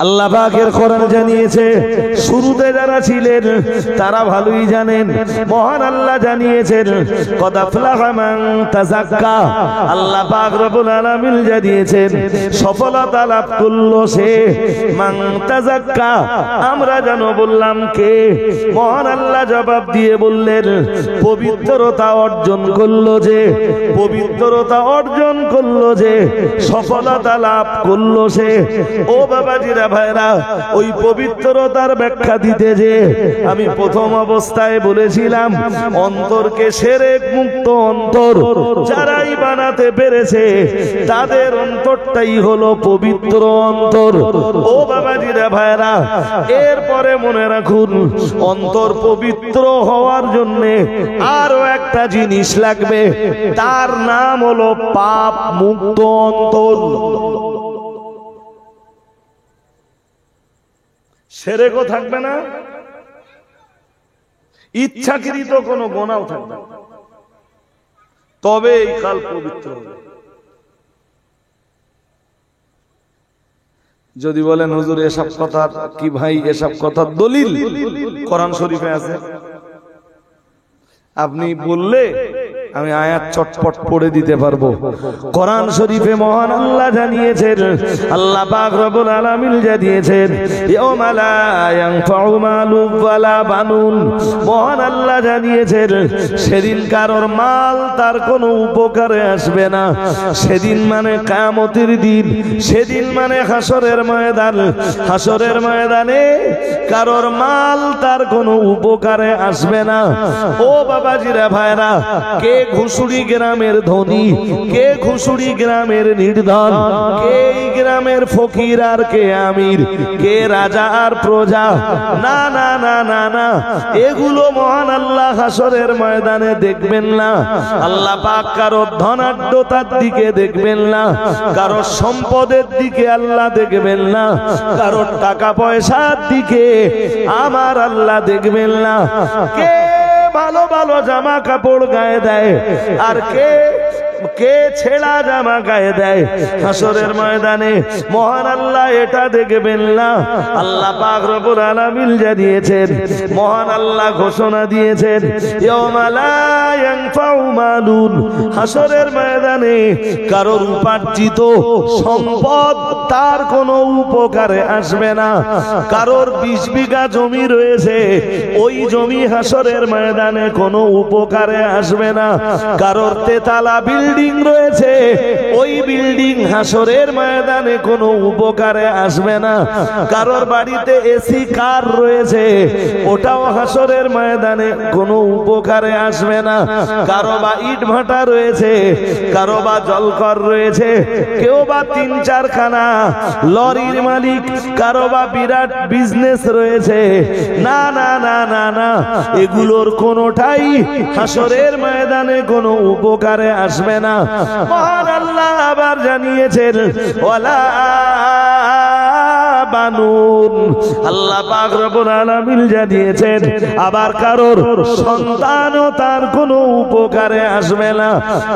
আল্লাহ পাকের কোরআন জানিয়েছে, শুরুতে যারা ছিলেন তারা ভালোই জানেন। মহান আল্লাহ জানিয়েছেন কদ আফলাহা মান তাযাক্কা। আল্লাহ পাক রব্বুল আলামিন জানিয়েছেন সফলতা লাভ করলো সে মান তাযাক্কা। আমরা জানো বললাম কে? মহান আল্লাহ জবাব দিয়ে বললেন পবিত্রতা অর্জন করলো যে, পবিত্রতা অর্জন করলো যে, সফলতা লাভ করলো সে। ও বাবাজিরা ভাইরা, ওই পবিত্রতার ব্যাখ্যা দিতে যে আমি প্রথম অবস্থায় বলেছিলাম অন্তরকে শিরক মুক্ত অন্তর যারাই বানাতে পেরেছে তাদের অন্তরটাই হলো পবিত্র অন্তর। ও বাবাজিরা ভাইরা, এরপরে মনে রাখুন অন্তর পবিত্র হওয়ার জন্য আরো একটা জিনিস লাগবে, তার নাম হলো পাপ মুক্ত অন্তর। শিরকও থাকবে না, ইচ্ছাকৃত কোনো গুনাহও থাকবে না, তবে এই কাল পবিত্র হবে। যদি বলেন হুজুর এসব কথা কি ভাই, এসব কথা দলিল কোরআন শরীফে আছে, আপনি বললে আমি আয়াত চটপট পড়ে দিতে পারবো। কোরআন শরীফে মহান আল্লাহ জানিয়েছেন, আল্লাহ পাক রব্বুল আলামিন জানিয়েছেন ইয়াউমা লা ইয়ানফাউ মালুন ওয়ালা বানুন। মহান আল্লাহ জানিয়েছেন সেদিন কারোর মাল তার কোনো উপকারে আসবে না। সেদিন মানে কিয়ামতের দিন, সেদিন মানে হাসরের ময়দান। হাসরের ময়দানে কারোর মাল তার কোনো উপকারে আসবে না। ও বাবাজিরা ভাইরা, কে ঘুষুরি গ্রামের ধনী, কে ঘুষুরি গ্রামের নির্ধন, কে এই গ্রামের ফকির আর কে আমির, কে রাজা আর প্রজা? না না না না না, এগুলো মহান আল্লাহ হাসরের ময়দানে দেখবেন না। আল্লাহ পাক কারো ধনাঢ্যতার দিকে দেখবেন না, কারো সম্পদের দিকে আল্লাহ দেখবেন না, কারো টাকা পয়সার দিকে আমার আল্লাহ দেখবেন না। কে ভালো ভালো জামা কাপড় গায়ে দেয় আর কে কে ছেঁড়া জামা গায়ে দেয়, হাসরের ময়দানে মহান আল্লাহ এটা দেখবেন না। আল্লাহ পাক রব্বুল আলামিন জানিয়েছেন, মহান আল্লাহ ঘোষণা দিয়েছেন ইয়াউমা লা ইয়ানফাউ মালুন। হাসরের ময়দানে কারোর উপার্জিত সম্পদ তার কোনো উপকারে আসবে না। কারোর 20 বিঘা জমি রয়েছে, ওই জমি হাসরের ময়দানে কোনো উপকারে আসবে না। কারোর 3 বিল্ডিং রয়েছে, ওই বিল্ডিং হাসরের ময়দানে কোনো উপকারে আসবে না। কারোর বাড়িতে এসি কার রয়েছে, ওটাও হাসরের ময়দানে কোনো উপকারে আসবে না। কারো বা ইট ভাটা রয়েছে, কারো বা জলকর রয়েছে, কেউ বা 3-4 খানা লরির মালিক, কারো বা বিরাট বিজনেস রয়েছে। না না না না না, এগুলোর কোনোটাই হাসরের ময়দানে কোনো উপকারে আসবে না। মহান আল্লাহ আবার জানিয়েছেন ওয়ালা বানুন। আল্লাহ পাক রব্বুল আলামিন জানিয়েছেন আবার কারোর সন্তানও তার কোনো উপকারে আসবে না,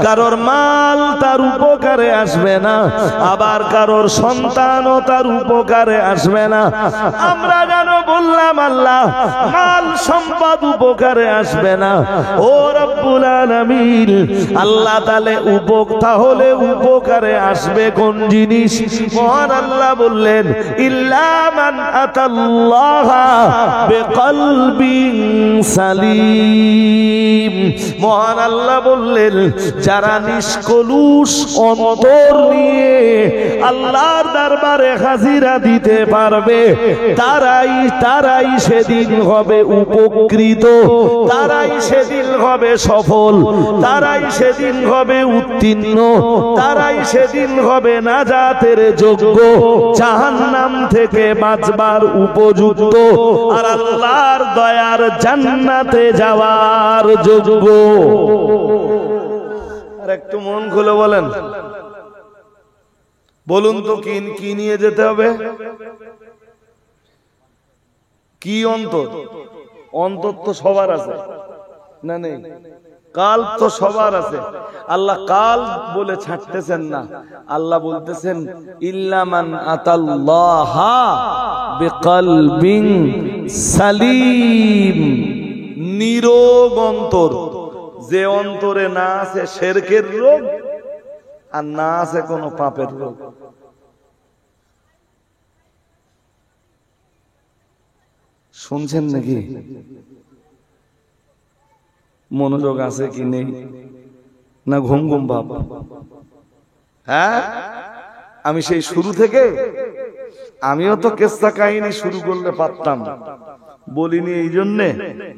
কারোর মাল তার উপকারে আসবে না, আবার কারোর সন্তানও তার উপকারে আসবে না। আমরা জানো বললাম আল্লাহ মাল সম্পদ উপকারে আসবে না। ও রব্বুল আলামিন, আল্লাহ তাআলা তাহলে উপকারে আসবে কোন জিনিস? মহান আল্লাহ বললেন ইল্লা মান আতাল্লাহা বিকলবিন সালিম। মহান আল্লাহ বললেন যারা নিষ্কলুষ অন্তর নিয়ে আল্লাহর দরবারে হাজিরা দিতে পারবে তারাই সেদিন হবে উপকৃত, তারাই সেদিন হবে সফল, তারাই সেদিন হবে উত্তীর্ণ, তারাই সেদিন হবে নাজাতের যোগ্য, জাহান্নাম থেকে বাঁচবার উপযুক্ত, আর আল্লাহর দয়ার জান্নাতে যাওয়ার যোগ্য। আর একটু মন খুলে বলেন, বলুন তো কি নিয়ে যেতে হবে? কি অন্তর? অন্তর তো সবার আছে না নেই? কাল তো সবার আছে, আল্লাহ কাল বলে ছাড়তেছেন না, আল্লাহ বলতেছেন ইল্লা মান আতাল্লাহা বিকলবিন সালিম, নিরোগ অন্তর, যে অন্তরে না আছে শিরকের রোগ আর না আছে কোনো পাপের রোগ। শুনছেন নাকি? মনোযোগ আছে কি নেই, না ঘুম ঘুম ভাব? হ্যাঁ, আমি সেই শুরু থেকে, আমিও তো কেসা কাহিনী শুরু করলে পারতাম, বলিনি এই জন্যে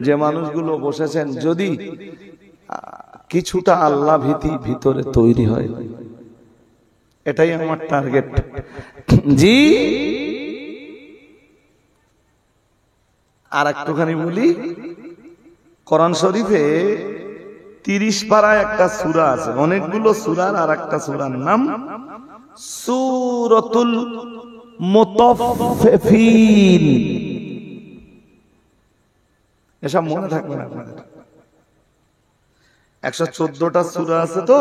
যে মানুষগুলো বসেছেন যদি কিছুটা আল্লাহ ভীতি ভিতরে তৈরি হয়, এটাই আমার টার্গেট। জি, আর একটুখানি বলি, কোরআন শরীফে 30 পারায় একটা সূরা আছে, অনেকগুলো সূরার আর একটা সূরার নাম সূরাতুল মুতাফফিফিন। এসব মনে থাকবে না আপনাদের। 114টা সূরা আছে তো,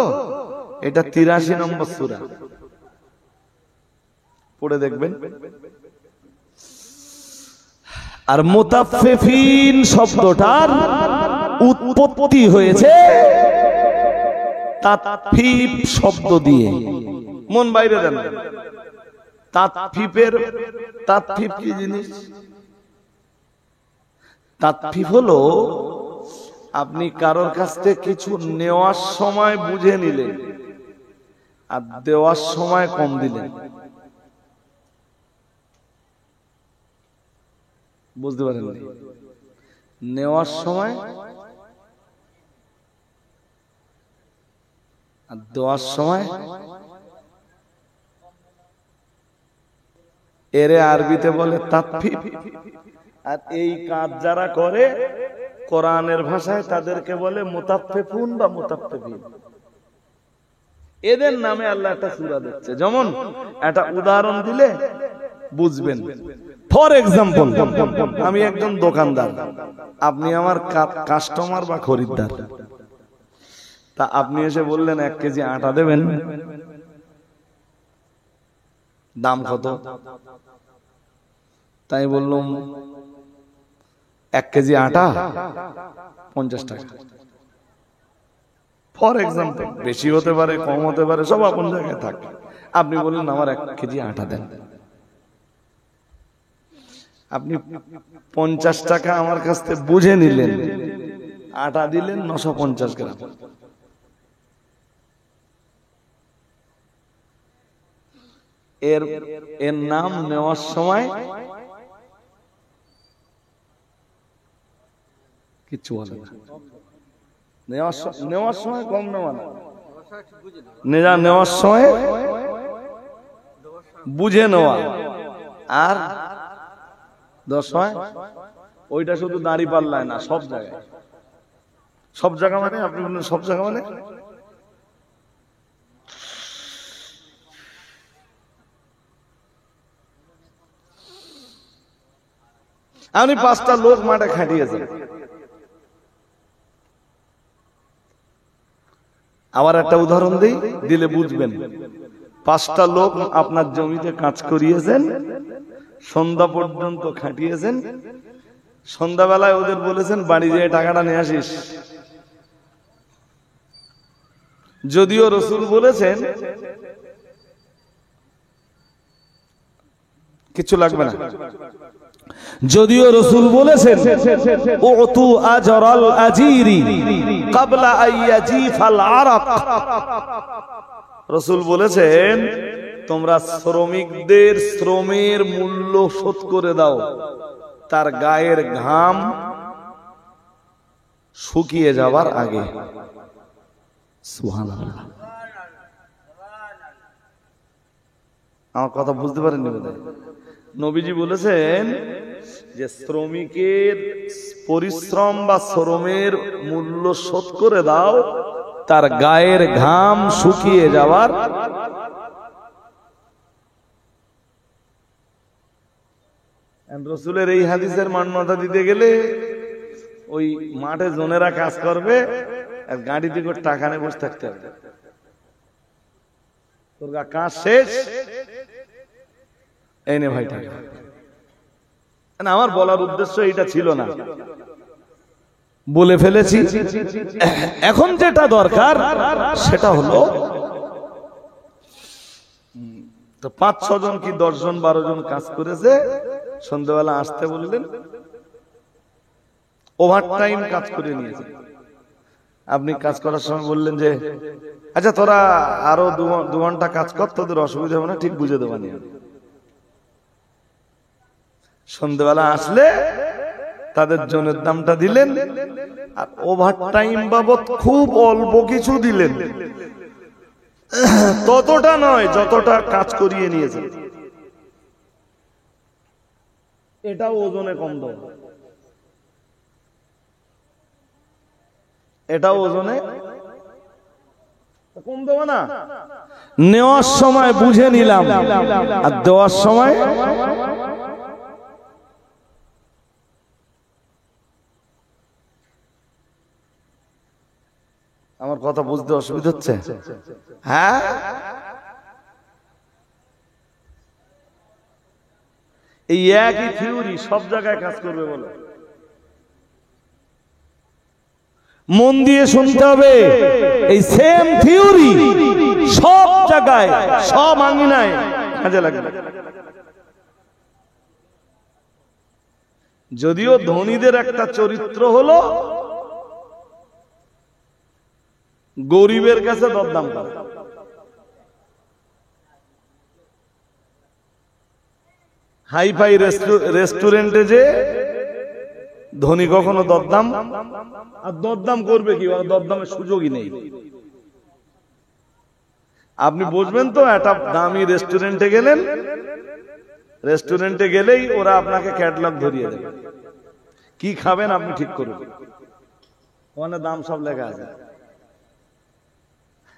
এটা 83 নম্বর সূরা, পড়ে দেখবেন। আর মুতাফফিফিন শব্দটার উৎপত্তি হয়েছে তাতফিফ শব্দ দিয়ে। মন বাইরে দেন, তাতফিফ কি জিনিস? তাতফিফ হলো আপনি কারোর কাছ থেকে কিছু নেওয়ার সময় বুঝে নিলেন আর দেওয়ার সময় কম দিলেন। বুঝতে পারেন? নেওয়ার সময় আর দেওয়ার সময়, এরে আরবিতে বলে তাতফিফ। আর এই কাজ যারা করে কোরআনের ভাষায় তাদেরকে বলে মুতাফফিফুন বা মুতাফফিফিন। এদের নামে আল্লাহ একটা সূরা দিচ্ছে। যেমন একটা উদাহরণ দিলে বুঝবেন। ফর এক্সাম্পল, আমি একজন দোকানদার, আপনি আমার কাস্টমার বা খরিদ্দার। তা আপনি এসে বললেন 1 কেজি আটা দেবেন, দাম কত? তাই বললাম 1 কেজি আটা 50 টাকা। ফর এক্সাম্পল, বেশি হতে পারে, কম হতে পারে, সব আপন জায়গায় থাকে। আপনি বললেন আমার 1 কেজি আটা দেন। আপনি 50 টাকা আমার কাছ থেকে বুঝে নিলেন, আটা দিলেন 950 গ্রাম। এর নাম নেওয়ার সময় কিচ্ছু বলে না। নেওয়ার সময় কম নেওয়া না, নেওয়ার সময় বুঝে নেওয়া। আর 10 সময় ওইটা শুধু দাড়ি পাল্লায় না, সব জায়গায়। সব জায়গা মানে আপনি বললেন সব জায়গা মানে আপনি 5টা লোক মাঠে খাটিয়েছেন, আবার একটা উদাহরণ দিই, দিলে বুঝবেন। 5টা লোক আপনার জমিতে কাজ করিয়েছেন, সন্ধ্যা পর্যন্ত খাটিয়েছেন। সন্ধ্যাবেলায় ওদের বলেছেন বাড়ি যেয়ে টাকাটা নিয়ে আসিস। যদিও রাসূল বলেছেন কিছু লাগবে না, যদিও রাসূল বলেছেন উতু আজরাল আজিরি ক্বাবলা আইয়াজিফাল আরাক। রাসূল বলেছেন তোমরা শ্রমিকদের শ্রমের মূল্য শোধ করে দাও তার গায়ের ঘাম শুকিয়ে যাবার আগে। সুবহানাল্লাহ। আমার কথা বুঝতে পারেননি বোধহয়। নবীজি বলেছেন যে শ্রমিকের পরিশ্রম বা শ্রমের মূল্য শোধ করে দাও তার গায়ের ঘাম শুকিয়ে যাওয়ার। রাসূলের এই হাদিসের মান্যতা দিতে গেলে ওই মাঠে জনেরা কাজ করবে, আর গাড়িতে করে টাকা নিয়ে বসে থাকতে হবে। তোর কাজ শেষ, এই নে ভাই টাকা। আমার বলার উদ্দেশ্য এটা ছিল না, বলে ফেলেছি। এখন যেটা দরকার সেটা হলো, তো 5-6 জন কি 10 জন 12 জন কাজ করেছে, সন্ধ্যাবেলা আসতে বললেন, ওভার টাইম কাজ করে নিয়েছে। আপনি কাজ করার সময় বললেন যে আচ্ছা তোরা আরো 2 ঘন্টা কাজ কর, তোদের অসুবিধা হবে না, ঠিক বুঝে দেবা নিয়ে। সন্ধ্যাবেলা আসলে তাদের জনের দামটা দিলেন, আর ওভার টাইম বাবদ খুব অল্প কিছু দিলেন, ততটা নয় যতটা কাজ করিয়ে নিয়েছে। এটাও ওজনে কম দেব, এটাও ওজনে কম দেবো না। নেওয়ার সময় বুঝে নিলাম, আর দেওয়ার সময় আমার কথা বুঝতে অসুবিধা হচ্ছে? হ্যাঁ, এই একই থিওরি সব জায়গায় কাজ করবে বলে। মন দিয়ে শুনতে হবে, এই সেম থিওরি সব জায়গায় সব আঙিনায় কাজে লাগবে। যদিও ধনীদের একটা চরিত্র হলো গরিবের কাছে দরদাম করে। হাই ফাই রেস্টুরেন্টে যে ধনী কখনো দরদাম, আর দরদাম করবে কি, দরদামের সুযোগই নেই। আপনি বুঝবেন তো, একটা দামি রেস্টুরেন্টে গেলেন, রেস্টুরেন্টে গেলেই ওরা আপনাকে ক্যাটালগ ধরিয়ে দেবে, কি খাবেন আপনি ঠিক করুন, ওখানে দাম সব লেখা আছে।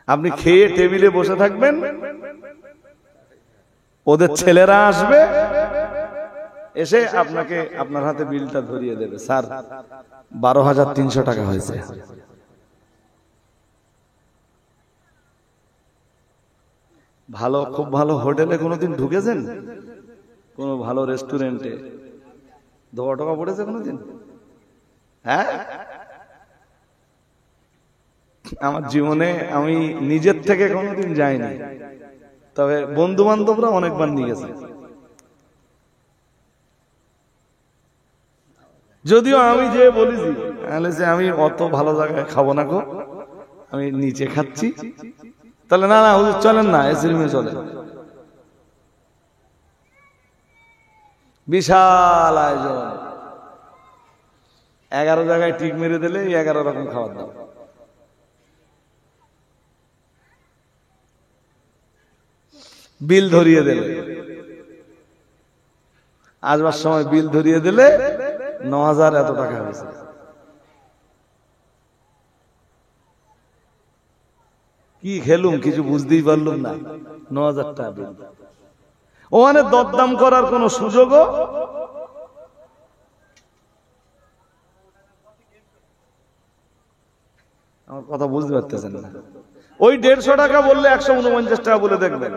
আপনি খেয়ে টেবিলে বসে থাকবেন, ওদের ছেলেরা আসবে, এসে আপনাকে আপনার হাতে বিলটা ধরিয়ে দেবে, স্যার 12,300 টাকা হয়েছে। ভালো, খুব ভালো হোটেলে কোনোদিন ঢুকেছেন? কোন ভালো রেস্টুরেন্টে 2 টাকা পড়েছে কোনোদিন? হ্যাঁ, আমার জীবনে আমি নিজের থেকে কোনোদিন যাইনি, তবে বন্ধু বান্ধবরা অনেকবার নিয়ে গেছে। যদিও আমি যে বলেছি আমি অত ভালো জায়গায় খাবো না গো, আমি নিচে খাচ্ছি, তাহলে না না হুজুর চলেন না, এসি রুমে চলেন। বিশাল আয়োজন, 11 জায়গায় টিক মেরে দিলে 11 রকম খাবার দাও। বিল ধরিয়ে দিলে, আসবার সময় বিল ধরিয়ে দিলে 9,000 এত টাকা হয়েছে। কি খেলুম কিছু বুঝতেই পারলুম না, 9,000 টাকা বিল। ওখানে দরদাম করার কোন সুযোগও আমার কথা বুঝতে পারতেছেন না। ওই 150 টাকা বললে 149 টাকা বলে দেখবেন।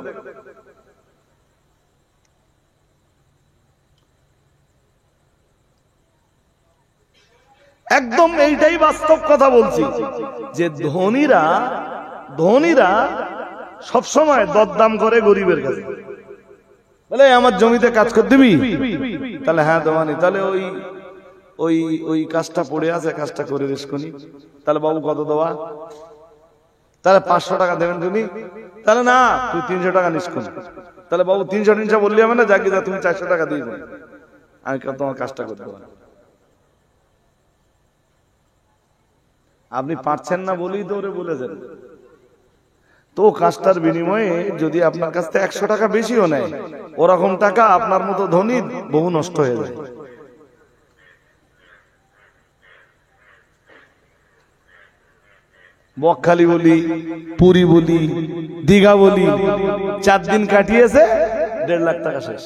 একদম এইটাই বাস্তব কথা বলছি, যে ধনীরা সবসময় দরদাম করে গরিবের কাছে। বলে আমার জমিতে কাজ করে দিবি, তাহলে হ্যাঁ দেওয়ানি, তাহলে ওই কাজটা পড়ে আছে, কাজটা করে রেস্কনি, তাহলে বাবু কত দেওয়া, তাহলে 500 টাকা দেবেন তুমি, তাহলে না তুই 300 টাকা নিস, তাহলে বাবু 300 বললি হবে না, যাকে তুমি 400 টাকা দিয়ে দেবে, আমি তোমার কাজটা করতে পারি। আপনি পারছেন না বলেই তো ওরে বলেছেন, তো কাজটার বিনিময়ে যদি আপনার কাছ থেকে 100 টাকা বেশিও নেয়, ওরকম টাকা আপনার মতো ধনী বহু নষ্ট হয়ে যায়। বকখালি বলি, পুরী বলি, দীঘা বলি, 4 দিন কাটিয়েছে, 1.5 লাখ টাকা শেষ,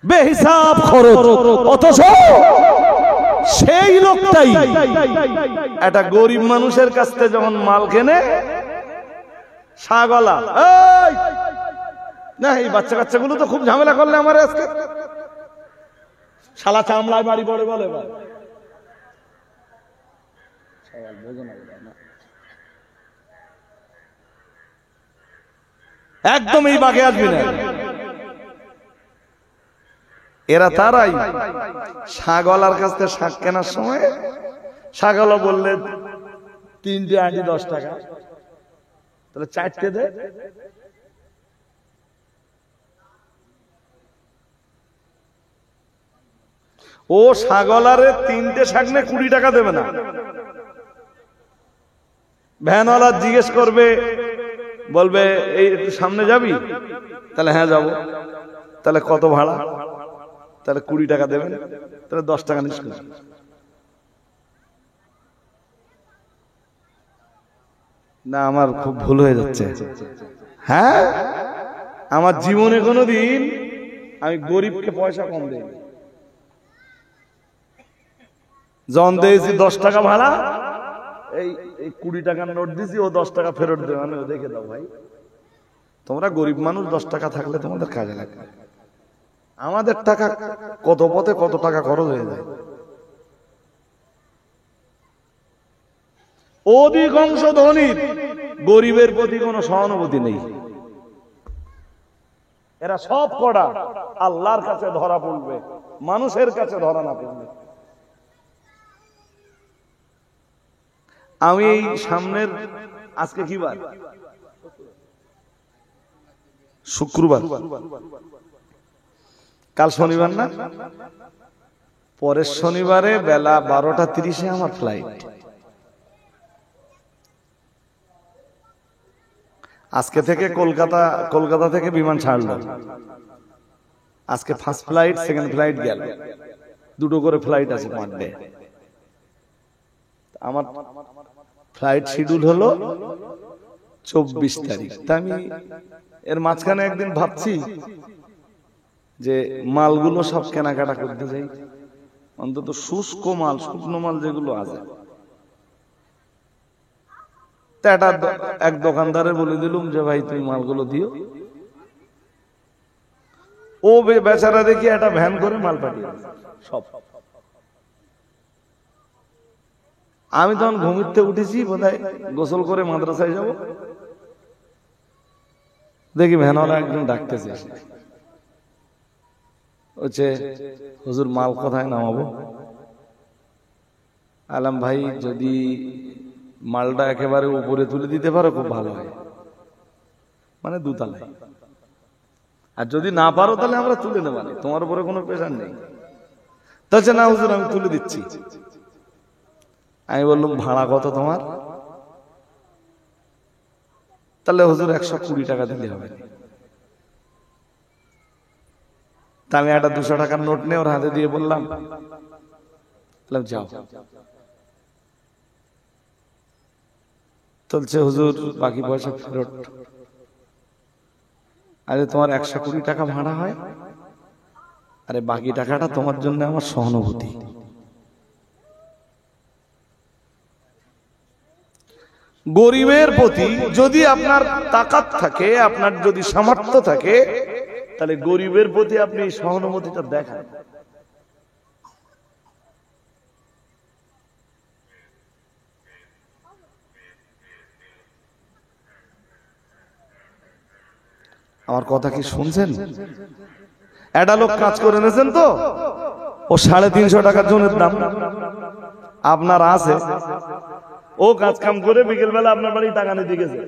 বেহিসাব খরচ। অথচ সেই লোকটাই একটা গরিব মানুষের কাছ থেকে যখন মাল কেনে, শাহগলা না, এই বাচ্চা কাচ্চাগুলো তো খুব ঝামেলা করলে আমার আজকে, শালা চামড়ায় বাড়ি পড়ে বলে একদম এই বাঘে আসবি না। এরা তারাই শাহগলার কাছ থেকে শাক কেনার সময় শাহগলা বললে 3টে আটি 10 টাকা, তাহলে 4টে দে। ও শাহগলারে 3টে শাক নে 20 টাকা দেবে না। ভ্যানওয়ালা জিজ্ঞেস করবে, বলবে এই একটু সামনে যাবি, তাহলে হ্যাঁ যাবো, তাহলে কত ভাড়া, তাহলে 20 টাকা দেবেন, তাহলে 10 টাকা নিষ্কাশ। না আমার খুব ভুল হয়ে যাচ্ছে। হ্যাঁ, আমার জীবনে কোনোদিন আমি গরিবকে পয়সা কম দেই, যখন দিয়েছি 10 টাকা ভাড়া, এই 20 টাকার নোট দিছি, ও 10 টাকা ফেরত দেবে, মানে দেখে দাও ভাই, তোমরা গরিব মানুষ, 10 টাকা থাকলে তোমাদের কাজে লাগে। আমাদের টাকা কত পথে কত টাকা খরচ হয়ে যায়। অধিকাংশ ধনীর গরিবের প্রতি কোনো সহানুভূতি নেই। এরা সব কড়া আল্লাহর কাছে ধরা পড়বে, মানুষের কাছে ধরা না পড়বে। আমি এই সামনের, আজকে কি বার? শুক্রবার। কাল শনিবার না, পরের শনিবারে বেলা 12:30 আমার ফ্লাইট। আজকে থেকে কলকাতা থেকে বিমান ছাড়লো। আজকে ফার্স্ট ফ্লাইট, সেকেন্ড ফ্লাইট গেল, 2টো করে ফ্লাইট আছে পার ডে। আমার ফ্লাইট শিডিউল হলো 24 তারিখ। তা আমি এর মাঝখানে একদিন ভাবছি যে মালগুলো সব কেনাকাটা করতে যাই, অন্তত শুষ্ক মাল, শুকনো মাল যেগুলো আছে। তা এক দোকানদারে বলে দিলুম যে ভাই তুমি মালগুলো দিও। ও বেচারা দেখি একটা ভ্যান করে মাল পাঠিয়ে সব। আমি তখন ঘুমিতে উঠেছি, বোধহয় গোসল করে মাদ্রাসায় যাব, দেখি ভ্যানওয়ালা একজন ডাকতেছে, হচ্ছে হুজুর মাল কোথায় নামাবো? আলাম ভাই যদি মালটা একেবারে উপরে তুলে দিতে পারো খুব ভালো হয়, মানে 2 তলায়, আর যদি না পারো তাহলে আমরা তুলে নেব, তোমার উপরে কোনো প্রেশার নেই। তাছাড়া না হুজুর আমি তুলে দিচ্ছি। আমি বললাম ভাড়া কত তোমার? তাহলে হুজুর 120 টাকা দিলে হবে। তা আমি একটা 200 টাকার নোট নিয়ে ওর হাতে দিয়ে বললাম যাও। চলছে হুজুর বাকি পয়সা ফেরত। আরে তোমার 120 টাকা ভাড়া হয়, আরে বাকি টাকাটা তোমার জন্য আমার সহানুভূতি। গরিবের প্রতি যদি আপনার তাকাত থাকে, আপনার যদি সামর্থ্য থাকে, তাহলে গরিবের প্রতি আপনি সহানুভূতিটা দেখান। আমার কথা কি শুনছেন? একটা লোক কাজ করে এনেছেন তো, ও 350 টাকার জনের দাম আপনার আছে, ও কাজ কাম করে বিকেল বেলা আপনার বাড়ি টাকা নিয়ে গেছে।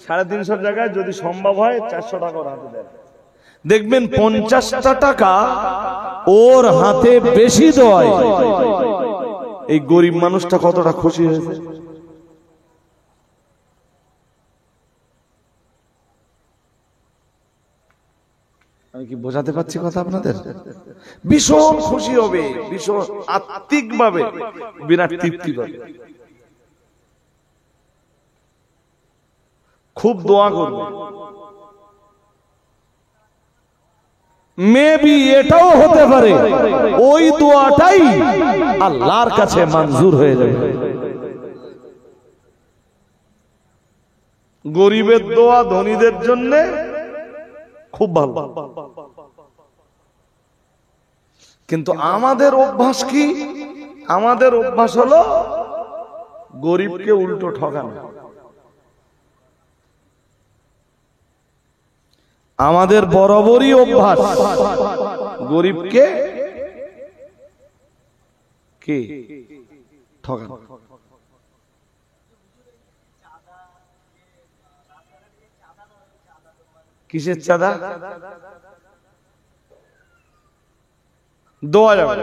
350 জায়গায় যদি সম্ভব হয় 400 টাকা ওর হাতে দেন, দেখবেন 50টা টাকা ওর হাতে বেশি দেয়। এই গরিব মানুষটা কতটা খুশি হয়েছে। আমি কি বোঝাতে পারছি কথা আপনাদের? ভীষণ খুশি হবে, ভীষণ আত্মিক ভাবে বিরাট তৃপ্তি পাবে, খুব দোয়া করবে। মেবি এটাও হতে পারে ওই দোয়াটাই আল্লাহর কাছে মঞ্জুর হয়ে যাবে। গরিবের দোয়া ধনীদের জন্য খুব ভালো, কিন্তু আমাদের অভ্যাস কি? আমাদের অভ্যাস হলো গরিবকে উল্টো ঠকানো। আমাদের বরাবরই অভ্যাস গরিবকে কি ঠকানো। কিসের চাঁদা? দেওয়া যাবে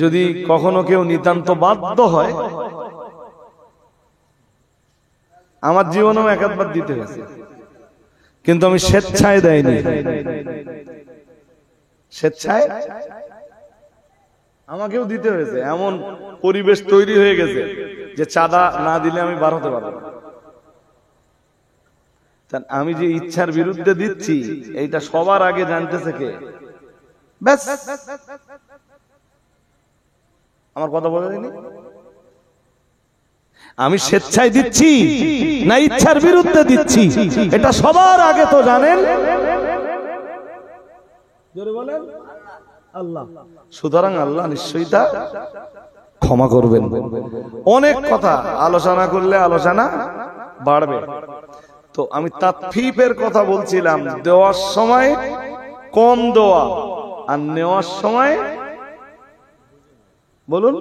যদি কখনো কেউ নিতান্ত বাধ্য হয়। আমার জীবনেও একবার দিতে হয়েছে, কিন্তু আমি স্বেচ্ছায় দেয়নি। স্বেচ্ছায় আমাকেও দিতে হয়েছে, এমন পরিবেশ তৈরি হয়ে গেছে যে চাঁদা না দিলে আমি বার হতে পারবো না। আমি যে ইচ্ছার বিরুদ্ধে দিচ্ছি এইটা সবার আগে জানতেছে কে? ব্যাস, আমার কথা বলে দিনি। আমি স্বেচ্ছায় দিচ্ছি না ইচ্ছার বিরুদ্ধে দিচ্ছি, এটা সবার আগে তো জানেন জোরে বলেন আল্লাহ। সুতরাং আল্লাহ নিশ্চয়ই তা ক্ষমা করবেন। অনেক কথা আলোচনা করলে আলোচনা বাড়বে, তো আমি তাফফীফের কথা বলছিলাম। দেওয়ার সময় কম দেওয়া আর নেওয়ার সময় বলুন,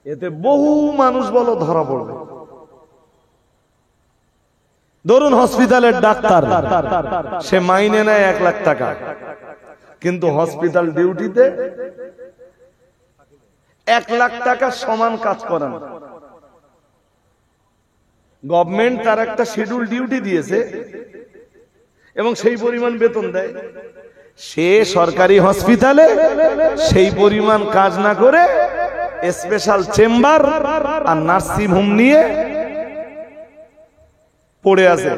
এতে বহু মানুষ বলো ধরা পড়বে। ধরুন হসপিটালের ডাক্তার, সে মাইনে নেয় 1 লাখ টাকা, কিন্তু হসপিটাল ডিউটিতে 1 লাখ টাকা সমান কাজ করে না। গভর্নমেন্ট তার একটা শিডিউল ডিউটি দিয়েছে এবং সেই পরিমাণ বেতন দেয়। সে সরকারি হসপিটালে সেই পরিমাণ কাজ না করে স্পেশাল চেম্বার আর নার্সিং হোম নিয়ে পড়ে আছে।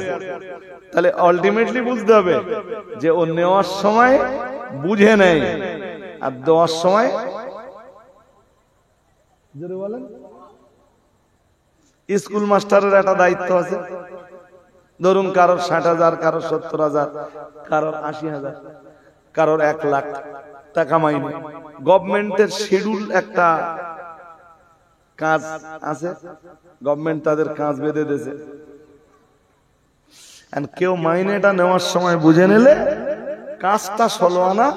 তাহলে আলটিমেটলি বুঝতে হবে যে ও নেওয়ার সময় বুঝে নেয় আর দেওয়ার সময় জোরে বলেন। স্কুল মাস্টারের একটা দায়িত্ব আছে। ধরুন কারোর 60,000, কারোর 70,000, কারোর 80,000, কারোর 1 লাখ টাকা মাইনে। গভর্নমেন্টের শিডিউল একটা কাজ আছে, গভর্নমেন্ট তাদের কাজ বেঁধে দিয়েছে। কেউ মাইনেটা নেওয়ার সময় বুঝে নিলে কাজটা 16 আনা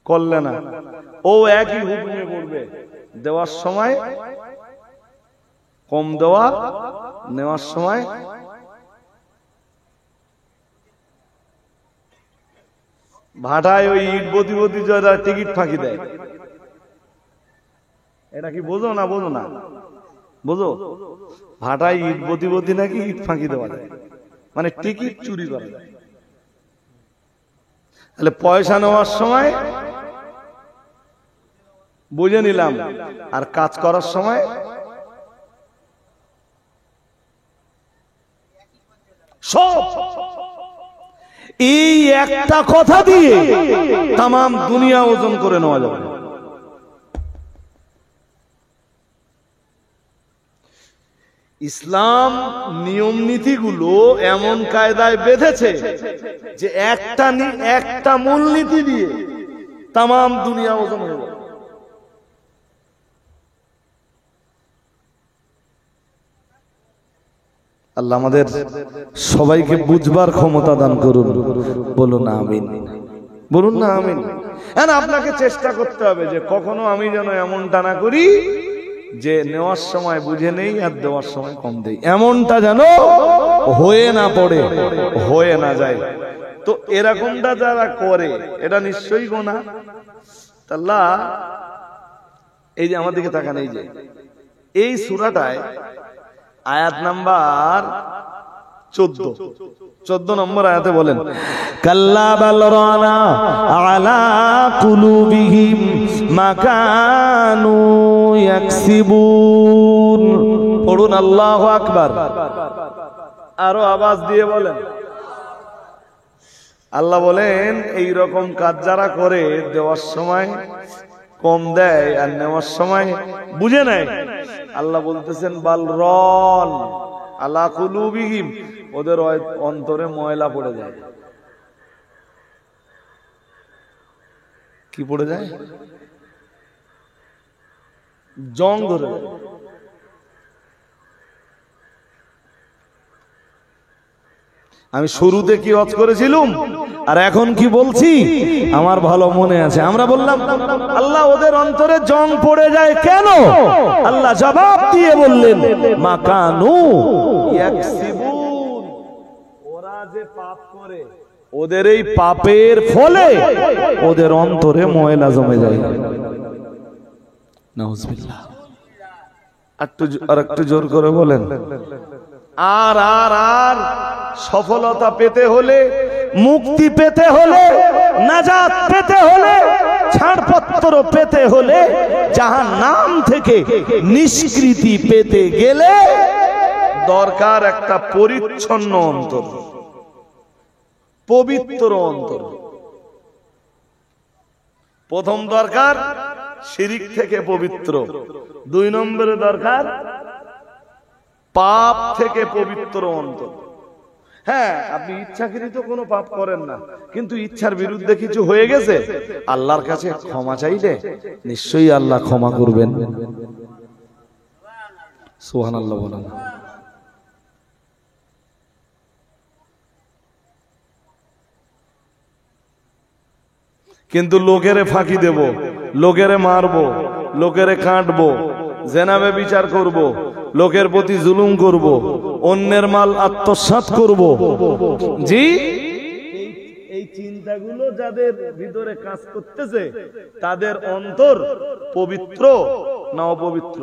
করলে না, ও একই হুকুমে পড়বে। দেওয়ার সময় কম দেওয়া, নেওয়ার সময় ভাটায় ওই ইট বতি যারা টিকিট ফাঁকি দেয়, এটা কি বোঝো না? বোঝো না? বোঝো? ভাটায় ইট বতি নাকি ইট ফাঁকি দেওয়া যায়, মানে টিকিট চুরি করা যায়। তাহলে পয়সা নেওয়ার সময় বুঝে নিলাম, আর কাজ করার সময় সব। এই একটা কথা দিয়ে তাম দুনিয়া ওজন করে নেওয়া যাবে। ইসলাম নিয়ম নীতিগুলো এমন কায়দায় বেঁধেছে যে একটা মূলনীতি দিয়ে তাম দুনিয়া ওজন হয়ে যাবে। আল্লাহ আমাদের সবাইকে বুঝবার ক্ষমতা দান করুন। বলুন আমিন, বলুন না আমিন। আপনাকে চেষ্টা করতে হবে যে কখনো আমি যেন এমনটা না করি যে নেওয়ার সময় বুঝে নেই আর দেওয়ার সময় কম দেই, এমনটা যেন হয়ে না পড়ে, হয়ে না যায়। তো এরকমটা যারা করে এটা নিশ্চয়ই গোনা। আল্লাহ এই যে আমার দিকে তাকান, এই যে এই সূরাটায় আয়াত নাম্বার 14 নম্বর আয়াতে বলেন, কাল্লা বাল রানা আলা কুলুবিহিম মা কানু ইয়াকসিবুন। পড়ুন আল্লাহু আকবার, আরো আওয়াজ দিয়ে বলেন। আল্লাহ বলেন এই রকম কাজ যারা করে, দেওয়ার সময় কম দেয় আর নেওয়ার সময় বুঝে নেয়, আল্লাহ বলতেছেন বাল রন আলা কুলুবিহিম, ওদের অন্তরে ময়লা পড়ে যায়। কি পড়ে যায়? জং ধরে যায়। আমি শুরুতে কি ওয়াজ করেছিলাম আর এখন কি বলছি আমার ভালো মনে আছে। আমরা বললাম আল্লাহ ওদের অন্তরে জং পড়ে যায় কেন? আল্লাহ জবাব দিয়ে বললেন মাকানু ইয়াকসিবুন, ওরা যে পাপ করে ওদের এই পাপের ফলে ওদের অন্তরে ময়লা জমে যায়। নাউজুবিল্লাহ। আর একটু জোর করে বলেন। আর আর আর সফলতা পেতে হলে, মুক্তি পেতে হলে, নাজাত পেতে হলে, ছাড়পত্র পেতে হলে, জাহান্নাম থেকে নিষ্কৃতি পেতে গেলে দরকার একটা পরিচ্ছন্ন অন্তর, পবিত্র অন্তর। প্রথম দরকার শিরিক থেকে পবিত্র, 2 নম্বরে দরকার পাপ থেকে পবিত্র অন্তর। হ্যাঁ, আপনি ইচ্ছাকৃত কোনো পাপ করেন না, কিন্তু ইচ্ছার বিরুদ্ধে কিছু হয়ে গেছে, আল্লাহর কাছে ক্ষমা চাইলে নিশ্চয়ই আল্লাহ ক্ষমা করবেন। সুবহানাল্লাহ বলেন। কিন্তু লোকেরে ফাঁকি দেব, লোকেরে মারবো, লোকেরে কাটবো, জেনাবে বিচার করব, লোকের প্রতি জুলুম করব, অন্যের মাল আত্মসাৎ করব, জি এই চিন্তাগুলো যাদের ভিতরে কাজ করতেছে তাদের অন্তর পবিত্র না অপবিত্র?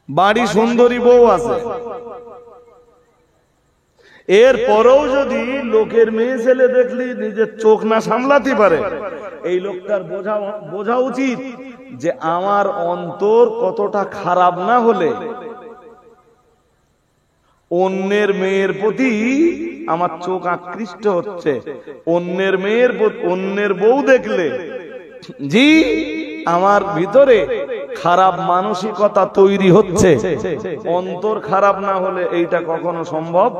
বাড়ি সুন্দরী বউ আছে, এর পরেও যদি লোকের মেয়ে ছেলে দেখলি নিজের চোখ না সামলাতে পারে, এই লোকটার বোঝা উচিত যে আমার অন্তর কতটা খারাপ না হলে অন্যের মেয়ের প্রতি আমার চোখ আকৃষ্ট হচ্ছে। অন্যের বউ দেখলে জি আমার ভিতরে খারাপ মানসিকতা তৈরি হচ্ছে। অন্তর খারাপ না হলে এইটা কখনো সম্ভব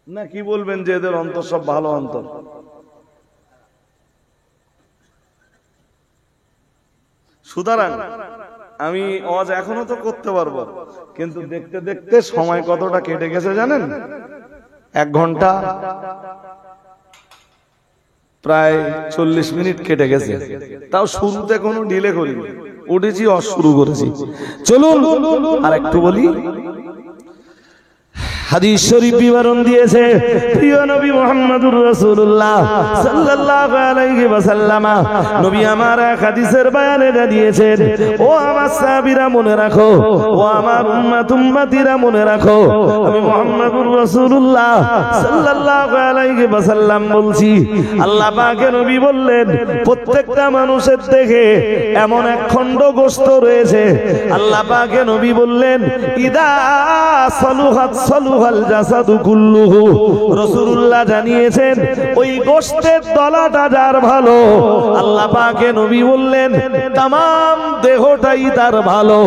না। কি বলবেন যে এদের অন্তর সব ভালো অন্তর? সুতরাং আমি আজ এখনো তো করতে পারবো, কিন্তু দেখতে দেখতে সময় কতটা কেটে গেছে জানেন? 1 ঘন্টা প্রায় 40 মিনিট কেটে গেছে। তাও শুরুতে কোনো ডিলে করিনি, উঠেছি শুরু করেছি। চলুন আর একটু বলি। হাদিস শরীফ বিবরণ দিয়েছে প্রিয় নবী মুহাম্মদুর রাসূলুল্লাহ সাল্লাল্লাহু আলাইহি ওয়াসাল্লাম। নবী আমার হাদিসের বয়ানে দিয়েছেন, ও আমার সাহাবীরা মনে রাখো, ও আমার উম্মতিরা মনে রাখো, আমি মুহাম্মদুর রাসূলুল্লাহ সাল্লাল্লাহু আলাইহি ওয়াসাল্লাম বলছি। আল্লাহ পাকের নবী বললেন প্রত্যেকটা মানুষের দেখে এমন এক খণ্ড গোশত রয়েছে। আল্লাহ পাকের নবী বললেন ইদা সালুহাত সালুহাল জাসাদু কুল্লুহু। রাসূলুল্লাহ জানিয়েছেন ওই গোশতের দলাটা যার ভালো, আল্লাহ পাকের নবী বললেন तमाम দেহটাই তার ভালো।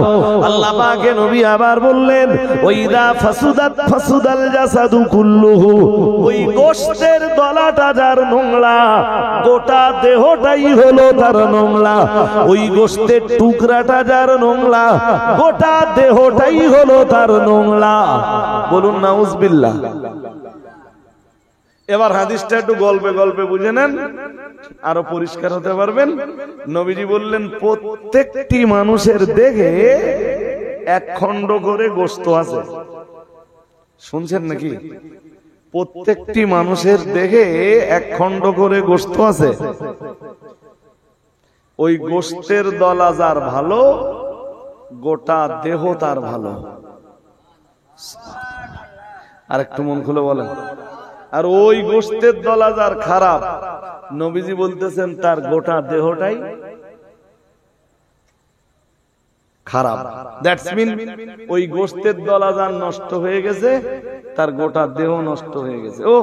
আল্লাহ পাকের নবী আবার বললেন ওইদা ফাসুদাত ফাসুদাল জাসাদু কুল্লুহু। ওই গোশতের দলাটা যার নোংরা, গোটা দেহটাই হলো তার নোংরা। ওই গোশতের টুকরাটা যার নোংরা, গোটা দেহটাই হলো তার নোংরা। বলুন নাউজুবিল্লাহ। এবার হাদিসটা একটু গল্পে গল্পে বুঝে নেন, আরো পরিষ্কার হতে পারবেন। নবীজি বললেন প্রত্যেকটি মানুষের দেহে 1 খণ্ড করে গোশত আছে। শুনছেন নাকি? প্রত্যেকটি মানুষের দেহে 1 খণ্ড করে গোশত আছে। ওই গোশতের দলা যার ভালো, গোটা দেহ তার ভালো। আর একটু মন খুলে বলেন। আর ওই গোশতের দলা যার খারাপ, নবীজি বলতেছেন তার গোটা দেহটাই খারাপ। দ্যাটস মিন ওই গোশতের দলা যার নষ্ট হয়ে গেছে, তার গোটা দেহ নষ্ট হয়ে গেছে। ও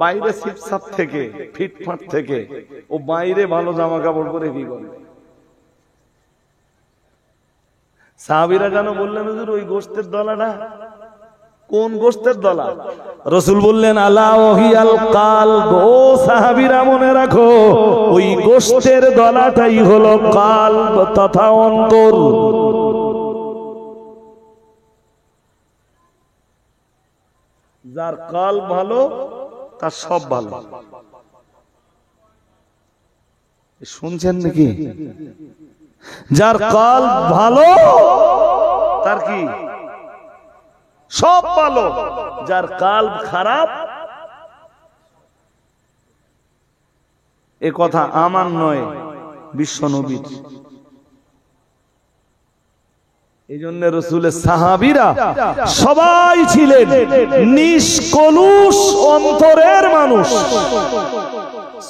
বাইরে সিপসাপ থেকে, ফিটফাট থেকে, ও বাইরে ভালো জামা কাপড় পরে কি করে? সাহাবীরা কেন বললেন হুজুর ওই গোশতের দলাটা? কোন গোশতের দলা? রাসূল বললেন আলা ওহিয়াল কালব। ও সাহাবীরা মনে রাখো, ওই গোশতের দলাটাই হলো কালব তথা অন্তর। যার কাল ভালো তার সব ভালো। শুনছেন নাকি? যার কাল ভালো তার কি সব ভালো। যার কাল খারাপ, এ কথা আমার নয়, বিশ্ব নবীর। এই জন্য রাসূলের সাহাবীরা সবাই ছিলেন নিষ্কলুষ অন্তরের মানুষ।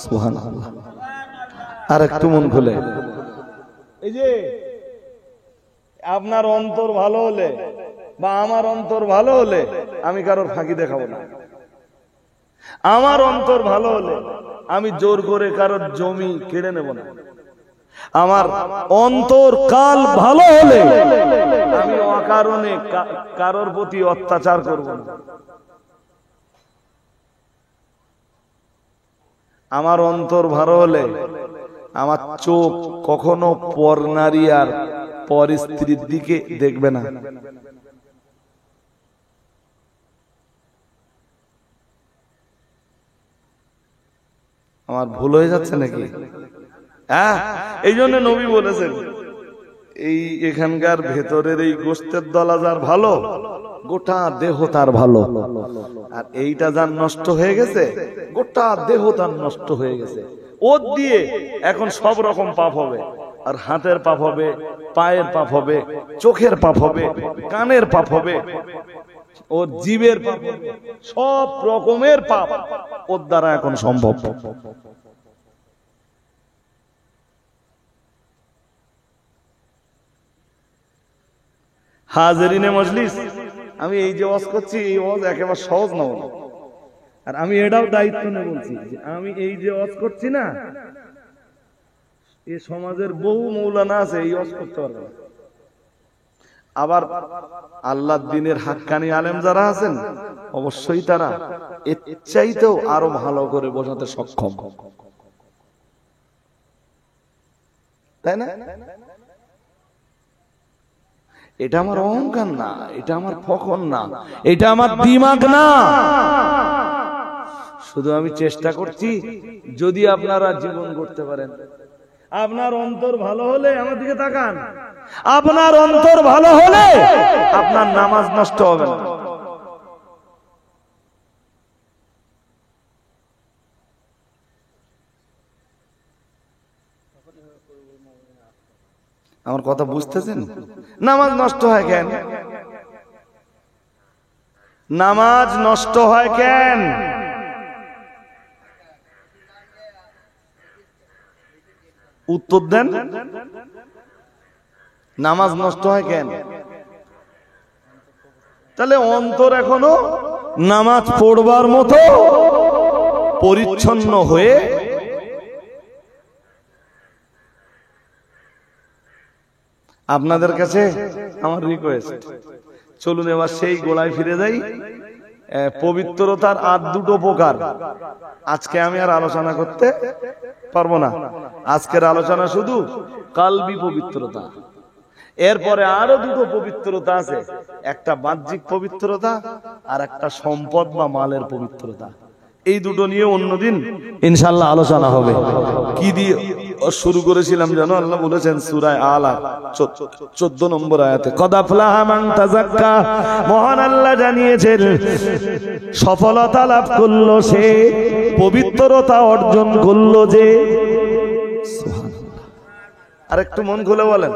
সুবহানাল্লাহ। আর একটু মন খুলে, এই যে আপনার অন্তর ভালো হলে বা আমার অন্তর ভালো হলে আমি কারোর ফাঁকি দেখাবো না। আমার অন্তর ভালো হলে আমি জোর করে কারোর জমি কেড়ে নেব না। আমার অন্তর কাল ভালো হলে আমি অকারণে কারোর প্রতি অত্যাচার করব না। আমার অন্তর ভালো হলে আমার চোখ কখনো পর নারী আর পর স্ত্রীর দিকে দেখবে না। আমার ভুল হয়ে যাচ্ছে নাকি? হ্যাঁ, এই জন্য নবী বলেছেন এই এখানকার ভেতরের এই গোশতের দলা যার ভালো, গোটা দেহ তার ভালো। আর এইটা যার নষ্ট হয়ে গেছে, গোটা দেহ তার নষ্ট হয়ে গেছে। ওর দিয়ে এখন সব রকম পাপ হবে। আর হাতের পাপ হবে, পায়ের পাপ হবে, চোখের পাপ হবে, কানের পাপ হবে, ওর জীবের পাপ হবে, সব রকমের পাপ ওর দ্বারা এখন সম্ভব। হাজিরিনে মজলিস, আমি এই যে ওয়াজ করছি, এই ওয়াজ একেবারে সহজ না। আর আমি এটাও দায়িত্ব নিয়ে বলছি যে আমি এই যে ওয়াজ করছি না, এই সমাজের বহু মৌলানা আছে এই ওয়াজ করতে পারবে না। আবার আল্লাহর দ্বীনের হাক্কানি আলেম যারা আছেন, অবশ্যই তারা এর চাইতেও আরো ভালো করে বোঝাতে সক্ষম, তাই না? এটা আমার অহংকার না, এটা আমার ফখর না, এটা আমার দিমাগ না। শুধু আমি চেষ্টা করছি যদি আপনারা জীবন করতে পারেন। আপনার অন্তর ভালো হলে আমার দিকে তাকান, আপনার অন্তর ভালো হলে আপনার নামাজ নষ্ট হবে না। আমার কথা বুঝতেছেন? নামাজ নষ্ট হয় কেন? নামাজ নষ্ট হয় কেন? উত্তর দেন। নামাজ নষ্ট হয় কেন? তাহলে অন্তর এখনো নামাজ পড়বার মতো পরিচ্ছন্ন হয়ে আপনাদের কাছে আমার রিকোয়েস্ট, চলুন এবার সেই গোড়ায় ফিরে যাই। পবিত্রতার আর দুটো প্রকার আজকে আমি আর আলোচনা করতে পারবো না। আজকের আলোচনা শুধু কালবি পবিত্রতা। এরপরে আরো দুটো পবিত্রতা আছে, একটা বাহ্যিক পবিত্রতা আর একটা সম্পদ বা মালের পবিত্রতা। এই দুটো নিয়ে অন্যদিন ইনশাআল্লাহ আলোচনা হবে। কি দিয়ে শুরু করেছিলাম জানো? আল্লাহ বলেছেন সূরা আলাক 14 নম্বর আয়াতে, কদ আফলাহা মান তাযাক্কা, মহান আল্লাহ জানিয়েছেন সফলতা লাভ করলো সে, পবিত্রতা অর্জন করলো যে। সুবহানাল্লাহ। আর একটু মন খুলে বলেন,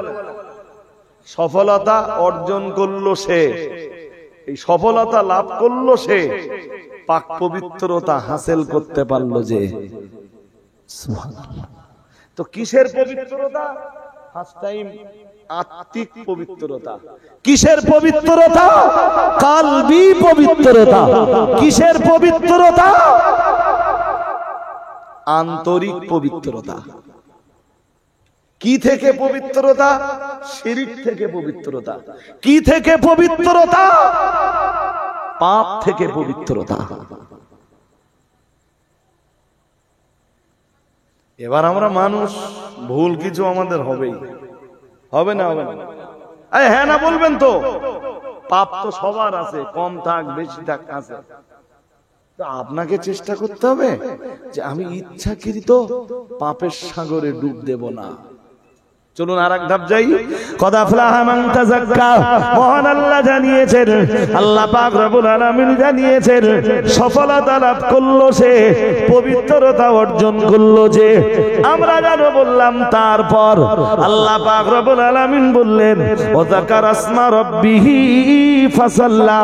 সফলতা অর্জন করলো সে, এই সফলতা লাভ করলো সে, পাক পবিত্রতা হাসিল করতে পারলো যে। সুবহানাল্লাহ। তো কিসের পবিত্রতা? ফার্স্ট টাইম আত্মিক পবিত্রতা। কিসের পবিত্রতা? কালবি পবিত্রতা। কিসের পবিত্রতা? আন্তরিক পবিত্রতা। কি থেকে পবিত্রতা? শিরক থেকে পবিত্রতা। কি থেকে পবিত্রতা? পাপ থেকে পবিত্রতা। এবার আমরা মানুষ, ভুল কিছু আমাদের হবেই, হবে না? হবে না? হ্যাঁ না বলবেন তো? পাপ তো সবার আছে, কম থাক বেশি থাক আছে। আপনাকে চেষ্টা করতে হবে যে আমি ইচ্ছাকৃত পাপের সাগরে ডুব দেব না। চলুন আর এক ধাপ যাই। কদ আফলাহা মান তাযাক্কা, মহান আল্লাহ জানিয়েছেন, আল্লাহ পাক রব্বুল আলামিন জানিয়েছেন, সফলতা লাভ করলো সে, পবিত্রতা অর্জন করলো যে। আমরা জানো বললাম, তারপর আল্লাহ পাক রব্বুল আলামিন বললেন ওয়া যাকারা আসমা রাব্বিহি ফাসাল্লা।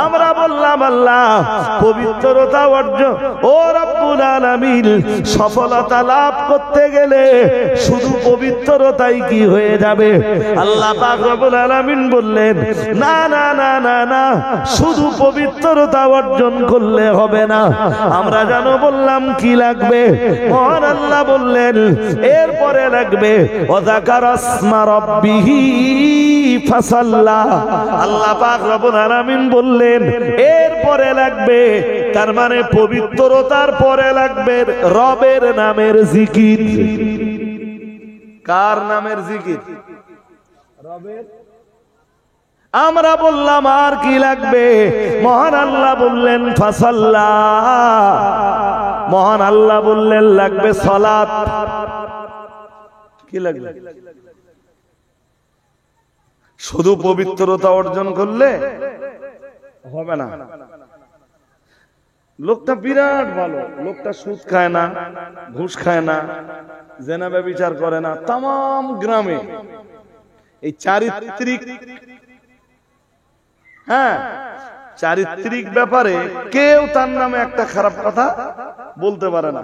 আমরা বললাম আল্লাহ পবিত্রতা অর্জন, ও রব্বুল আলামিন সফলতা লাভ করতে গেলে শুধু পবিত্রতা তাই কি হয়ে যাবে? আল্লাহ পাক রব্বুল আলামিন বললেন না না না না না, শুধু পবিত্রতা অর্জন করলে হবে না। আমরা জানো বললাম কি লাগবে? মহান আল্লাহ বললেন এরপরে লাগবে ওয়া যাকারা আসমা রাব্বিহি ফাসাল্লা। আল্লাহ পাক রব্বুল আলামিন বললেন এরপরে লাগবে, তার মানে পবিত্রতার পরে লাগবে রবের নামের জিকির। কার নামের জিকির? রবের। আমরা বললাম আর কি লাগবে? মহান আল্লাহ বললেন ফাসাল্লা। মহান আল্লাহ বললেন লাগবে সালাত। কি লাগবে? শুধু পবিত্রতা অর্জন করলে হবে না। লোকটা বিরাট ভালো, লোকটা সুদ খায় না, ঘুষ খায় না, জেনা ব্যভিচার করে না। তাম গ্রামে এই চারিত্রিক, হ্যাঁ চারিত্রিক ব্যাপারে কেউ তার নামে একটা খারাপ কথা বলতে পারে না।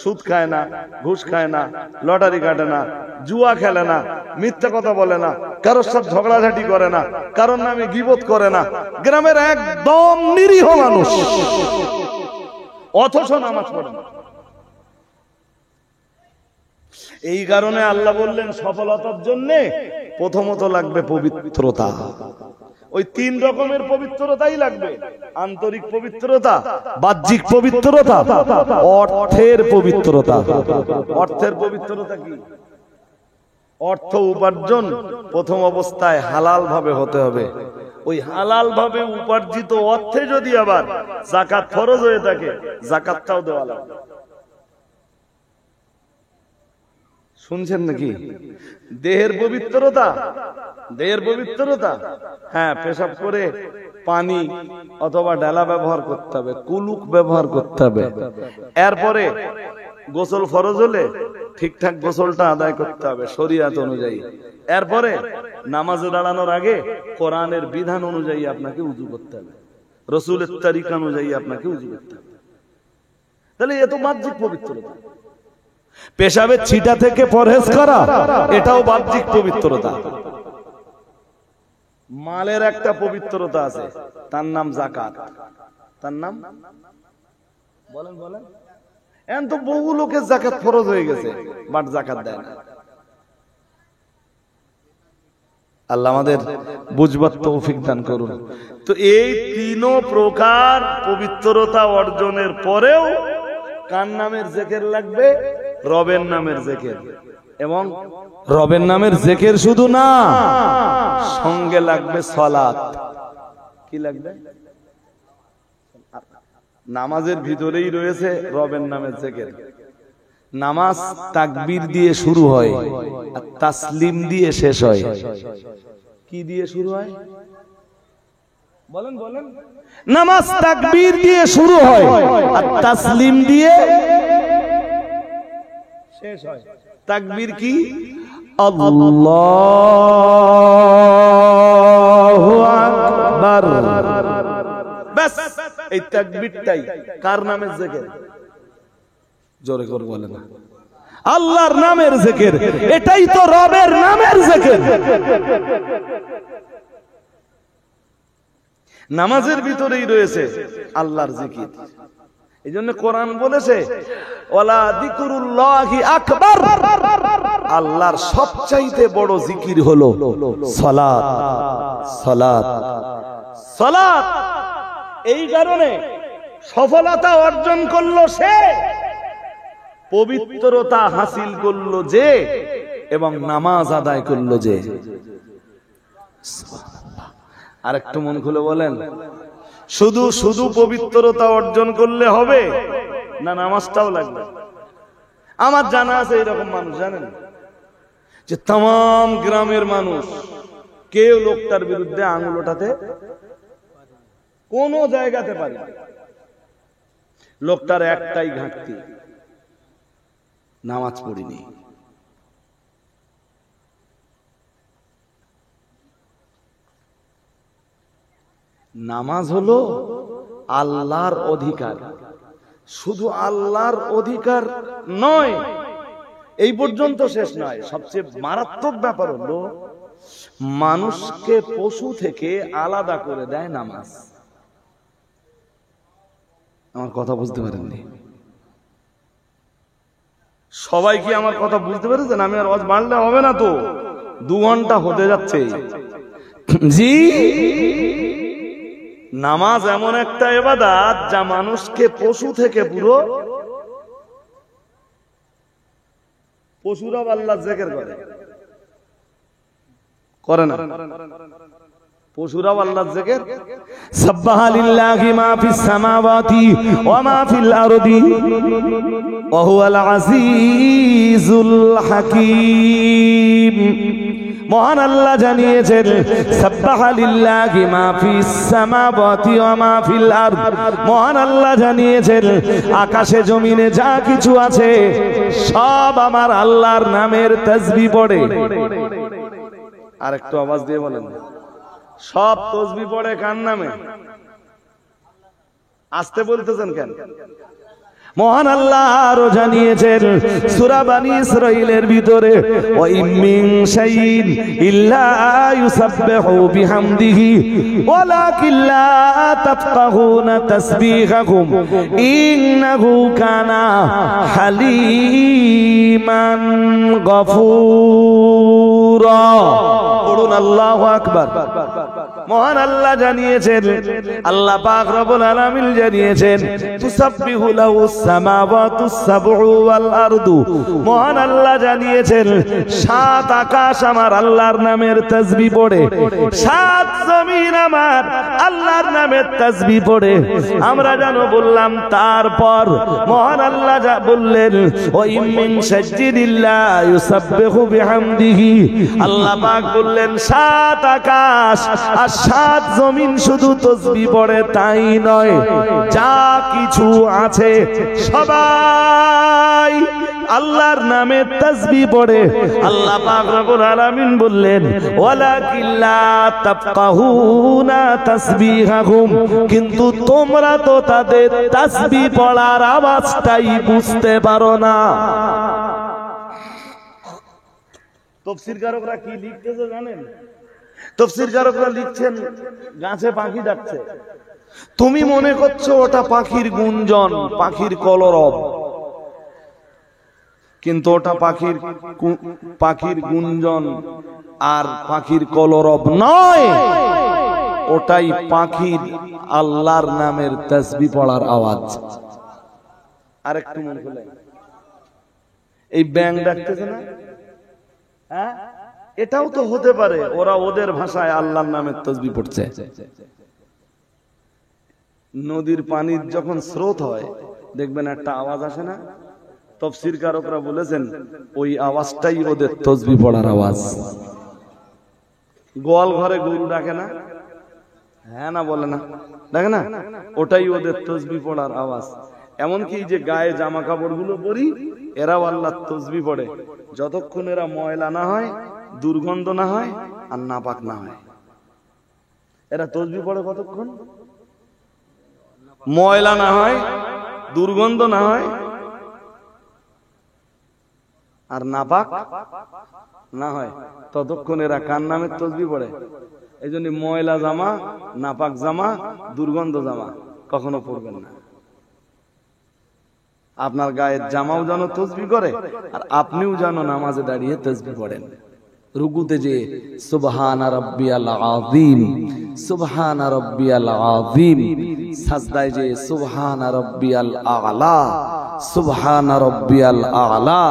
সুদ খায় না, ঘুষ খায় না, লটারি কাটে না, জুয়া খেলে না, মিথ্যা কথা বলে না, কারোর সাথে ঝগড়াঝাটি করে না, কারোর নামে গীবত করে না। গ্রামের একদম নিরীহ মানুষ, অথচ নামাজ পড়ে না। এই কারণে আল্লাহ বললেন সফলতার জন্য প্রথমত লাগবে পবিত্রতা। ওই তিন রকমের পবিত্রতাই লাগবে: আন্তরিক পবিত্রতা, বাহ্যিক পবিত্রতা, অর্থের পবিত্রতা। অর্থের পবিত্রতা কি? অর্থ উপার্জন প্রথম অবস্থায় হালাল ভাবে হতে হবে। ওই হালাল ভাবে উপার্জিত অর্থে যদি আবার যাকাত ফরজ হয়ে থাকে, যাকাতটাও দেওয়া লাগবে। শুনছেন নাকি? দেহের পবিত্রতা, দেহের পবিত্রতা, হ্যাঁ পেশাব করে পানি অথবা ডালা ব্যবহার করতে হবে, কুলুক ব্যবহার করতে হবে। এরপরে গোসল ফরজ হলে ঠিকঠাক গোসলটা আদায় করতে হবে শরীয়ত অনুযায়ী। এরপরে নামাজে দাঁড়ানোর আগে কোরআনের বিধান অনুযায়ী আপনাকে উযু করতে হবে, রাসূলের তরিকা অনুযায়ী আপনাকে উযু করতে হবে। তাহলে এত বাহ্যিক পবিত্রতা। পেশাবের ছিটা থেকে পরহেজ করা, এটাও বাহ্যিক পবিত্রতা। মালের একটা পবিত্রতা আছে, তার নাম যাকাত। তার নাম বলেন বলেন। এখন তো বহু লোকের যাকাত ফরজ হয়ে গেছে, বাট যাকাত দেয় না। আল্লাহ আমাদের বুঝবার তৌফিক দান করুন। তো এই তিন প্রকার পবিত্রতা অর্জনের পরেও কার নামের জিকির লাগবে? রবের নামের জিকির। এবং রবের নামের জিকির শুধু না, সঙ্গে লাগবে সালাত। কি লাগবে? নামাজের ভিতরেই রয়েছে রবের নামের জিকির। নামাজ তাকবীর দিয়ে শুরু হয় আর তাসলিম দিয়ে শেষ হয়। কি দিয়ে শুরু হয়? বলেন বলেন। নামাজ তাকবীর দিয়ে শুরু হয় আর তাসলিম দিয়ে শেষ হয়। তাকবীর কি? আল্লাহু আকবার। বাস এই তাকবীরটাই কার নামের জিকির? জোরে করে বলে না, আল্লাহর নামের জিকির। এটাই তো রবের নামের জিকির। নামাজের ভিতরেই রয়েছে আল্লাহর জিকির। এই জন্য কোরআন বলেছে ওয়ালা যিকরুল্লাহি আকবার, আল্লাহর সবচাইতে বড় জিকির হলো সালাত। সালাত সালাত। এই কারণে সফলতা অর্জন করলো সে, পবিত্রতা হাসিল করলো যে, এবং নামাজ আদায় করলো যে। আর একটু মন খুলে বলেন, শুধু শুধু পবিত্রতা অর্জন করলে হবে না, নামাজটাও লাগবে? আমার জানা আছে এরকম মানুষ, জানেন, যে তাম গ্রামের মানুষ কেউ লোকটার বিরুদ্ধে আঙুল ওঠাতে কোন জায়গাতে পারে। লোকটার একটাই ঘাটতি, নামাজ পড়িনি। নামাজ হলো আল্লাহর অধিকার, শুধু আল্লাহর অধিকার নয়, এই পর্যন্ত শেষ নয়। সবচেয়ে মারাত্মক ব্যাপার হলো মানুষকে পশু থেকে আলাদা করে দেয় নামাজ। আমার কথা বুঝতে পারেননি? সবাই কি আমার কথা বুঝতে পেরেছেন? আমি আর আওয়াজ বাড়লে হবে না তো, 2 ঘন্টা হতে যাচ্ছে। জি, নামাজ এমন একটা ইবাদত যা মানুষকে পশু থেকে পুরো, পশুরাও আল্লাহর জিকির করে না? পশুরাও আল্লাহর জিকির। সাব্বাহা লিল্লাহি মা ফিস সামাওয়াতি ওয়া মা ফিল আরদি ওয়া হুয়াল আজিজুল হাকীম। মহান আল্লাহ জানিয়েছেন সাব্বাহা লিল্লাহি মা ফিস সামাওয়াতি ওয়া মা ফিল আরদ। মহান আল্লাহ জানিয়েছেন আকাশে জমিনে যা কিছু আছে সব আমার আল্লাহর নামের তাসবিহ পড়ে। আর একটু আওয়াজ দিয়ে বলেন, সব তাসবিহ পড়ে কার নামে? আসতে বলতেছেন কেন? মহান আল্লাহ আরো জানিয়েছেন সূরা বানী ইসরাঈলের ভিতরে, ওয়া ইমিন শাইইন ইল্লা ইউসাব্বিহু বিহামদিহি ওয়ালাকিন লা তাফকাহুনা তাসবিহাহুম ইন্নাহু কানা হালিমান গফুরা। পড়ুন আল্লাহু আকবার। মহান আল্লাহ জানিয়েছেন, আল্লাহ পাক রব্বুল আলামিন জানিয়েছেন তুসাব্বিহু লাহুস সামাওয়াতুস সাবউ ওয়াল আরদু। মহান আল্লাহ জানিয়েছেন 7 আকাশ আমার আল্লাহর নামের তাসবিহ পড়ে, 7 জমিন আমার আল্লাহর নামের তাসবিহ পড়ে। আমরা জানো বললাম, তারপর মহান আল্লাহ যা বললেন ওয়া ইমিন শাইইল্লা ইউসাব্বিহু বিহামদিহি। আল্লাহ পাক বললেন 7 আকাশ আর 7 জমিন শুধু তাসবিহ পড়ে তাই নয়, যা কিছু আছে সবাই আল্লাহর নামে তাসবিহ পড়ে। আল্লাহ পাক রব্বুল আলামিন বললেন ওয়ালাকিন লা তাফকাহুনা তাসবিহাহুম, কিন্তু তোমরা তো তাদের তাসবিহ পড়ার আওয়াজটাই বুঝতে পারো না। তাফসীরকারকরা কি লিখতেছে জানেন? তাফসীরকারকরা লিখছেন গাছে পাখি ডাকছে, তুমি মনে করছো ওটা পাখির গুঞ্জন, পাখির কলরব, কিন্তু ওটা পাখির গুঞ্জন আর পাখির কলরব নয়, ওটাই পাখির আল্লাহর নামের তাসবিহ পড়ার আওয়াজ। আরেকটু মন খুলে, এই ব্যাং ডাকতেছে না, হ্যাঁ, এটাও তো হতে পারে ওরা ওদের ভাষায় আল্লাহর নামের তাসবিহ পড়ছে। নদীর পানির যখন স্রোত হয় দেখবেন একটা আওয়াজ আসে না? তাফসীরকারকরা বলেছেন ওই আওয়াজটাই ওদের তাসবিহ পড়ার আওয়াজ। গোয়াল ঘরে গরু ডাকে না, হ্যাঁ না বলে না, ডাকে না, ওটাই ওদের তাসবিহ পড়ার আওয়াজ। এমনকি যে গায়ে জামা কাপড় গুলো পরি এরাও আল্লাহর তাসবিহ পড়ে, যতক্ষণ এরা ময়লা না হয়, দুর্গন্ধ না হয় আর নাপাক না হয়। এরা তাসবিহ পড়ে কতক্ষণ? ময়লা না হয়, দুর্গন্ধ না হয়, আর নাপাক না হয়, ততক্ষণ এরা কার নামের তসবিহ পড়ে? এই জন্য ময়লা জামা, নাপাক জামা, দুর্গন্ধ জামা কখনো পরবেন না। আপনার গায়ের জামাও যেন তসবিহ করে, আর আপনিও যেন নামাজে দাঁড়িয়ে তসবিহ পড়েন। রুকুতে যে সুবহানা রাব্বিয়াল আযীম, সুবহানা রাব্বিয়াল আযীম, সাজদায় যে সুবহানা রাব্বিয়াল আ'লা, সুবহানা রাব্বিয়াল আ'লা,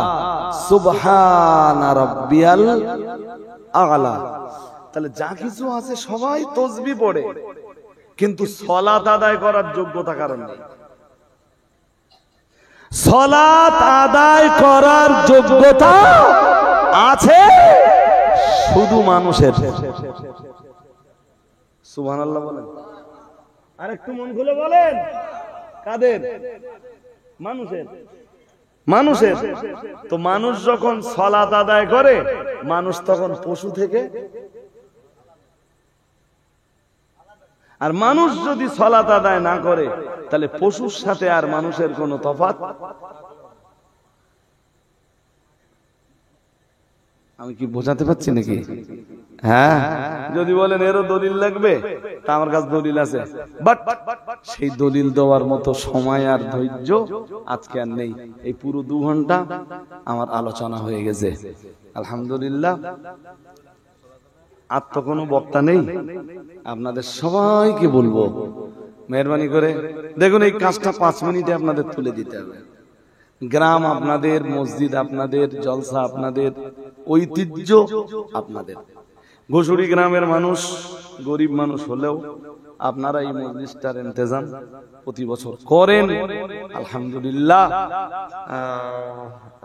সুবহানা রাব্বিয়াল আ'লা। তাহলে যা কিছু আছে সবাই তসবিহ পড়ে, কিন্তু সালাত আদায় করার যোগ্যতা কারণ নেই। সালাত আদায় করার যোগ্যতা আছে শুধু মানুষের। সুবহানাল্লাহ বলেন, আর একটু মন খুলে বলেন। কাদের? মানুষের। মানুষের। তো মানুষ যখন সালাত আদায় করে, মানুষ তখন পশু থেকে, আর মানুষ যদি সালাত আদায় না করে, তাহলে পশুর সাথে আর মানুষের কোনো তফাৎ? আমি কি বোঝাতে পারছি নাকি? হ্যাঁ, যদি বলেন এরও দলিল লাগবে, তা আমার কাছে দলিল আছে, বাট সেই দলিল দেওয়ার মতো সময় আর ধৈর্য আজকে আর নেই। এই পুরো 2 ঘন্টা আমার আলোচনা হয়ে গেছে, আলহামদুলিল্লাহ। আর তো কোনো বক্তা নেই, আপনাদের সবাইকে বলবো মেহরবানি করে দেখুন, এই কাজটা 5 মিনিটে আপনাদের তুলে দিতে হবে। গ্রাম আপনাদের, মসজিদ আপনাদের, জলসা আপনাদের, ঐতিহ্য আপনাদের। ঘোষুরি গ্রামের মানুষ গরিব মানুষ হলেও আপনারা এই মজলিসটার ইন্তজাম প্রতি বছর করেন, আলহামদুলিল্লাহ।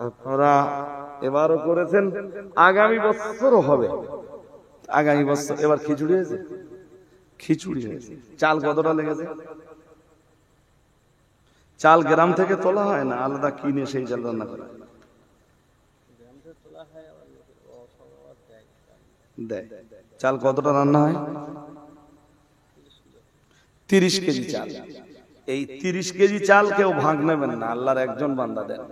আপনারা এবারও করেছেন, আগামী বছরও হবে। আগামী বছর এবার খিচুড়ি হয়েছে, খিচুড়ি হয়েছে। চাল কতটা লেগেছে? চাল গ্রাম থেকে তোলা হয় না, আলাদা কিনে সেই চাল রান্না করা দেয়। চাল কতটা রান্না হয়? 30 কেজি চাল। এই 30 কেজি চাল কেউ ভাগ নেবেন না, আল্লাহর একজন বান্দা দেন।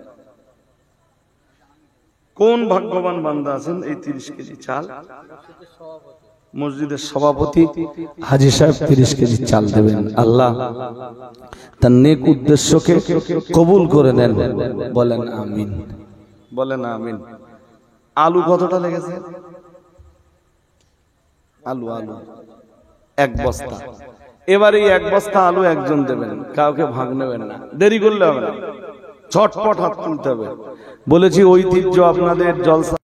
কোন ভাগ্যবান বান্দা আছেন এই 30 কেজি চাল? মসজিদের সভাপতি হাজী সাহেব 30 কেজি চাল দেবেন। আল্লাহ তার নেক উদ্দেশ্যকে কবুল করে নেন, বলেন আমিন, বলেন আমিন। আলু কতটা লেগেছে? আলু 1 বস্তা। এবার এই 1 বস্তা আলু একজন দেবেন, কাউকে ভাগ নেবেন না, দেরি করলে হবে না, ঝটপট হাত তুলতে হবে। বলেছি ঐতিহ্য আপনাদের, জলসা